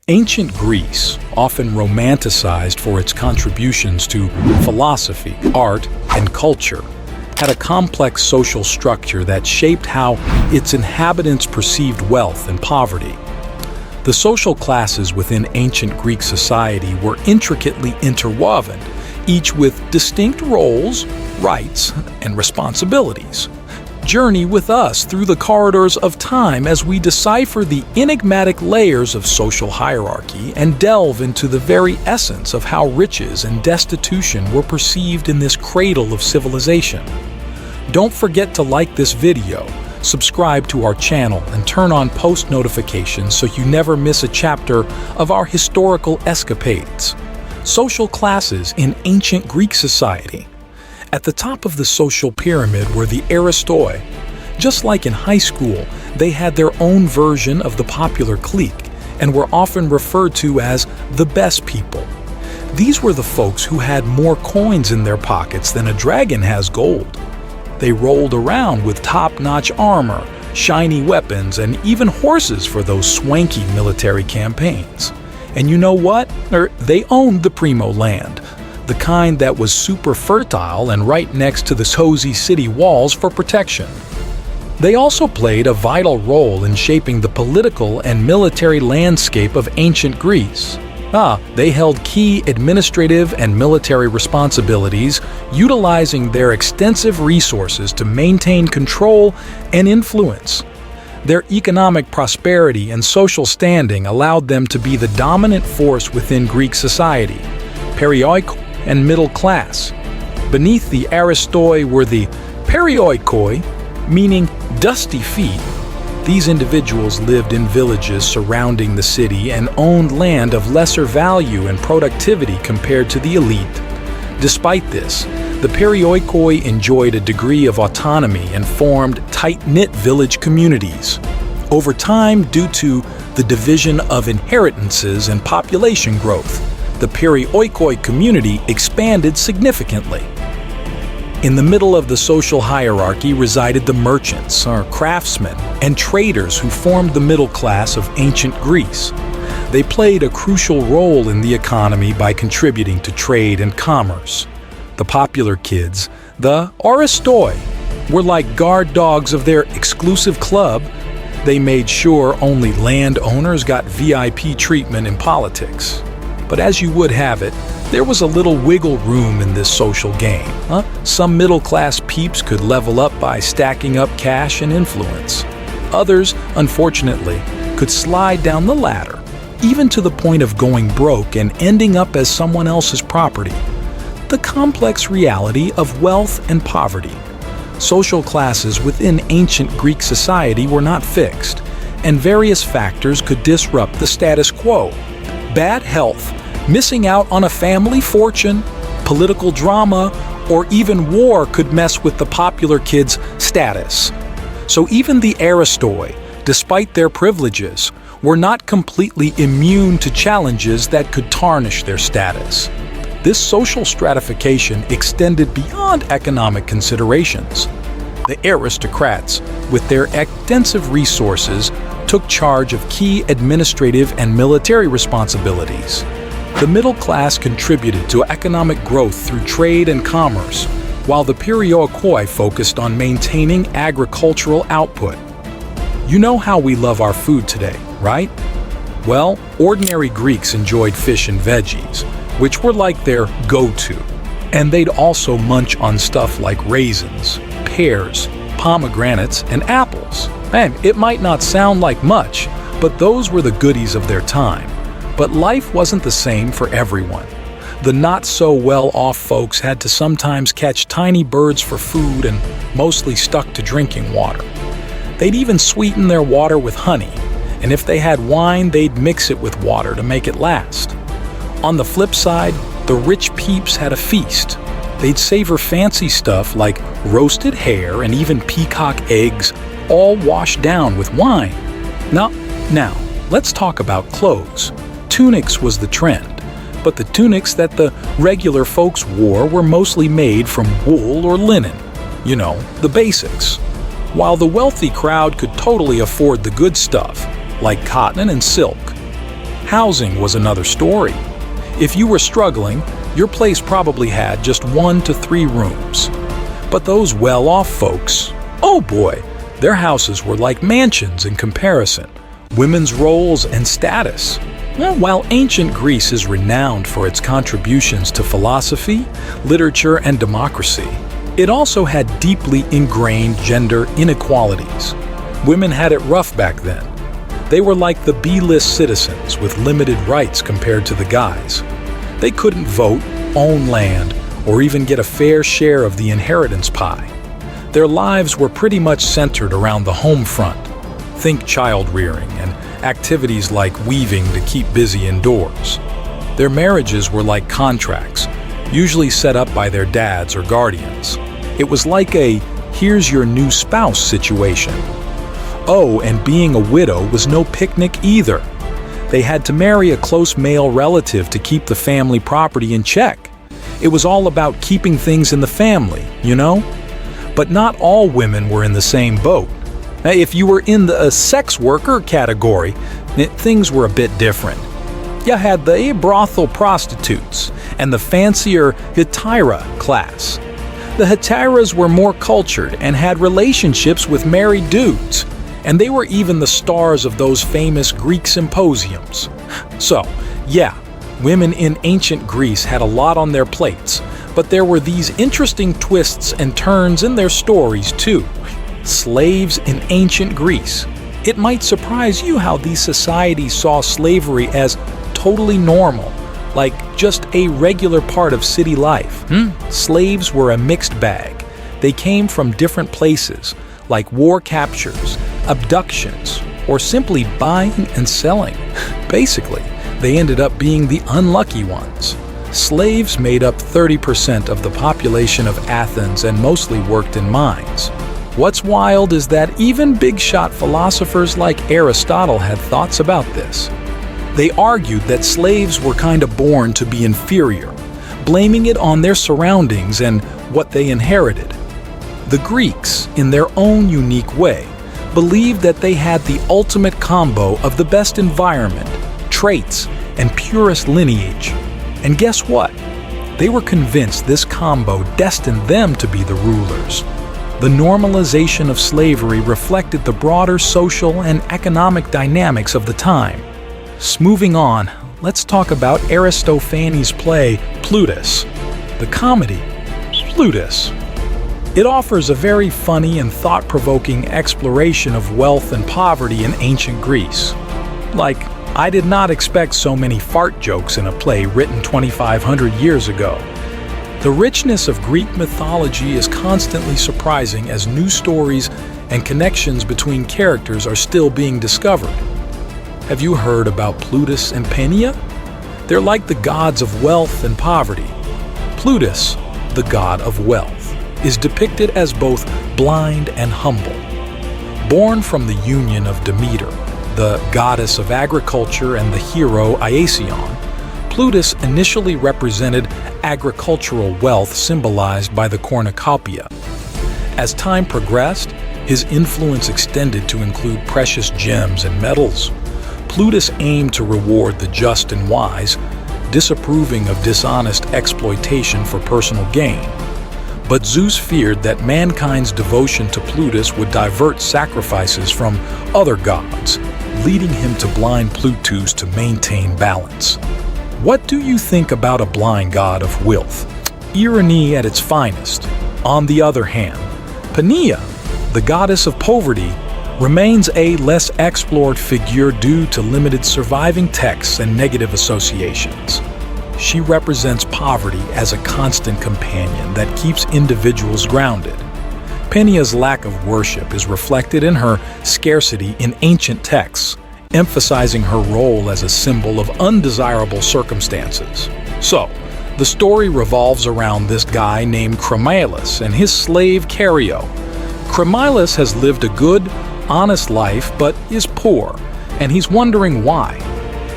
Ancient Greece, often romanticized for its contributions to philosophy, art, and culture, had a complex social structure that shaped how its inhabitants perceived wealth and poverty. The social classes within ancient Greek society were intricately interwoven, each with distinct roles, rights, and responsibilities. Journey with us through the corridors of time as we decipher the enigmatic layers of social hierarchy and delve into the very essence of how riches and destitution were perceived in this cradle of civilization. Don't forget to like this video, subscribe to our channel, and turn on post notifications so you never miss a chapter of our historical escapades. Social classes in ancient Greek society. At the top of the social pyramid were the aristoi. Just like in high school, they had their own version of the popular clique and were often referred to as the best people. These were the folks who had more coins in their pockets than a dragon has gold. They rolled around with top-notch armor, shiny weapons, and even horses for those swanky military campaigns. And you know what? They owned the primo land, the kind that was super fertile and right next to the cozy city walls for protection. They also played a vital role in shaping the political and military landscape of ancient Greece. They held key administrative and military responsibilities, utilizing their extensive resources to maintain control and influence. Their economic prosperity and social standing allowed them to be the dominant force within Greek society, perioikoi and middle class. Beneath the aristoi were the perioikoi, meaning dusty feet. These individuals lived in villages surrounding the city and owned land of lesser value and productivity compared to the elite. Despite this, the perioikoi enjoyed a degree of autonomy and formed tight-knit village communities. Over time, due to the division of inheritances and population growth, the perioikoi community expanded significantly. In the middle of the social hierarchy resided the merchants, or craftsmen, and traders who formed the middle class of ancient Greece. They played a crucial role in the economy by contributing to trade and commerce. The popular kids, the aristoi, were like guard dogs of their exclusive club. They made sure only landowners got VIP treatment in politics. But as you would have it, there was a little wiggle room in this social game. Some middle-class peeps could level up by stacking up cash and influence. Others, unfortunately, could slide down the ladder, even to the point of going broke and ending up as someone else's property. The complex reality of wealth and poverty. Social classes within ancient Greek society were not fixed, and various factors could disrupt the status quo. Bad health, missing out on a family fortune, political drama, or even war could mess with the popular kids' status. So even the aristoi, despite their privileges, were not completely immune to challenges that could tarnish their status. This social stratification extended beyond economic considerations. The aristocrats, with their extensive resources, took charge of key administrative and military responsibilities. The middle class contributed to economic growth through trade and commerce, while the perioikoi focused on maintaining agricultural output. You know how we love our food today, right? Well, ordinary Greeks enjoyed fish and veggies, which were like their go-to. And they'd also munch on stuff like raisins, pears, pomegranates, and apples. And it might not sound like much, but those were the goodies of their time. But life wasn't the same for everyone. The not-so-well-off folks had to sometimes catch tiny birds for food and mostly stuck to drinking water. They'd even sweeten their water with honey, and if they had wine, they'd mix it with water to make it last. On the flip side, the rich peeps had a feast. They'd savor fancy stuff like roasted hare and even peacock eggs, all washed down with wine. Now, let's talk about clothes. Tunics was the trend, but the tunics that the regular folks wore were mostly made from wool or linen. You know, the basics. While the wealthy crowd could totally afford the good stuff, like cotton and silk. Housing was another story. If you were struggling, your place probably had just 1 to 3 rooms. But those well-off folks, oh boy, their houses were like mansions in comparison. Women's roles and status. Well, while ancient Greece is renowned for its contributions to philosophy, literature, and democracy, it also had deeply ingrained gender inequalities. Women had it rough back then. They were like the B-list citizens with limited rights compared to the guys. They couldn't vote, own land, or even get a fair share of the inheritance pie. Their lives were pretty much centered around the home front. Think child rearing and activities like weaving to keep busy indoors. Their marriages were like contracts, usually set up by their dads or guardians. It was like a "here's your new spouse" situation. Oh, and being a widow was no picnic either. They had to marry a close male relative to keep the family property in check. It was all about keeping things in the family, you know? But not all women were in the same boat. Now, if you were in the sex worker category, things were a bit different. You had the brothel prostitutes and the fancier hetera class. The heteras were more cultured and had relationships with married dudes. And they were even the stars of those famous Greek symposiums. So, yeah, women in ancient Greece had a lot on their plates, but there were these interesting twists and turns in their stories too. Slaves in ancient Greece. It might surprise you how these societies saw slavery as totally normal, like just a regular part of city life. Slaves were a mixed bag. They came from different places, like war captures, abductions, or simply buying and selling. Basically, they ended up being the unlucky ones. Slaves made up 30% of the population of Athens and mostly worked in mines. What's wild is that even big-shot philosophers like Aristotle had thoughts about this. They argued that slaves were kind of born to be inferior, blaming it on their surroundings and what they inherited. The Greeks, in their own unique way, believed that they had the ultimate combo of the best environment, traits, and purest lineage. And guess what? They were convinced this combo destined them to be the rulers. The normalization of slavery reflected the broader social and economic dynamics of the time. Moving on, let's talk about Aristophanes' play Plutus. The comedy, Plutus. It offers a very funny and thought-provoking exploration of wealth and poverty in ancient Greece. Like, I did not expect so many fart jokes in a play written 2,500 years ago. The richness of Greek mythology is constantly surprising as new stories and connections between characters are still being discovered. Have you heard about Plutus and Penia? They're like the gods of wealth and poverty. Plutus, the god of wealth, is depicted as both blind and humble. Born from the union of Demeter, the goddess of agriculture, and the hero Iasion, Plutus initially represented agricultural wealth symbolized by the cornucopia. As time progressed, his influence extended to include precious gems and metals. Plutus aimed to reward the just and wise, disapproving of dishonest exploitation for personal gain. But Zeus feared that mankind's devotion to Plutus would divert sacrifices from other gods, leading him to blind Plutus to maintain balance. What do you think about a blind god of wealth? Irony at its finest. On the other hand, Penia, the goddess of poverty, remains a less explored figure due to limited surviving texts and negative associations. She represents poverty as a constant companion that keeps individuals grounded. Penia's lack of worship is reflected in her scarcity in ancient texts, emphasizing her role as a symbol of undesirable circumstances. So, the story revolves around this guy named Chrymilas and his slave Cario. Chrymilas has lived a good, honest life but is poor, and he's wondering why.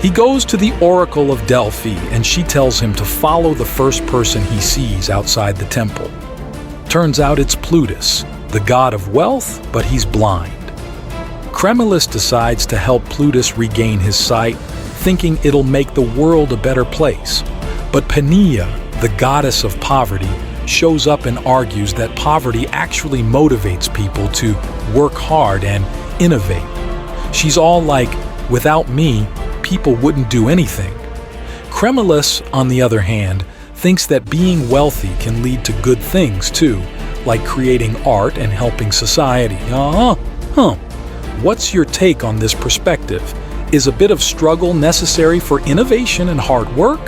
He goes to the Oracle of Delphi and she tells him to follow the first person he sees outside the temple. Turns out it's Plutus, the god of wealth, but he's blind. Chrymilas decides to help Plutus regain his sight, thinking it'll make the world a better place. But Penia, the goddess of poverty, shows up and argues that poverty actually motivates people to work hard and innovate. She's all like, without me, people wouldn't do anything. Kremulus, on the other hand, thinks that being wealthy can lead to good things too, like creating art and helping society. What's your take on this perspective? Is a bit of struggle necessary for innovation and hard work?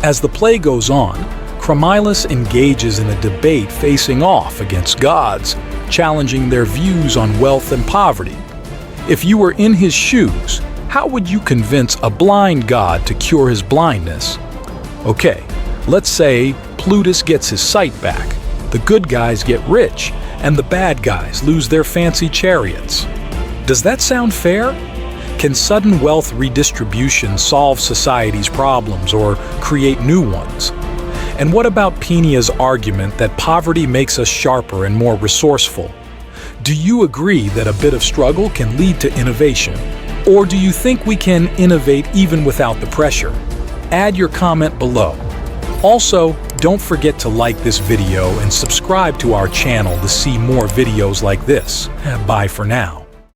As the play goes on, Kremulus engages in a debate facing off against gods, challenging their views on wealth and poverty. If you were in his shoes, how would you convince a blind god to cure his blindness? Okay, let's say Plutus gets his sight back, the good guys get rich, and the bad guys lose their fancy chariots. Does that sound fair? Can sudden wealth redistribution solve society's problems or create new ones? And what about Penia's argument that poverty makes us sharper and more resourceful? Do you agree that a bit of struggle can lead to innovation? Or do you think we can innovate even without the pressure? Add your comment below. Also, don't forget to like this video and subscribe to our channel to see more videos like this. Bye for now.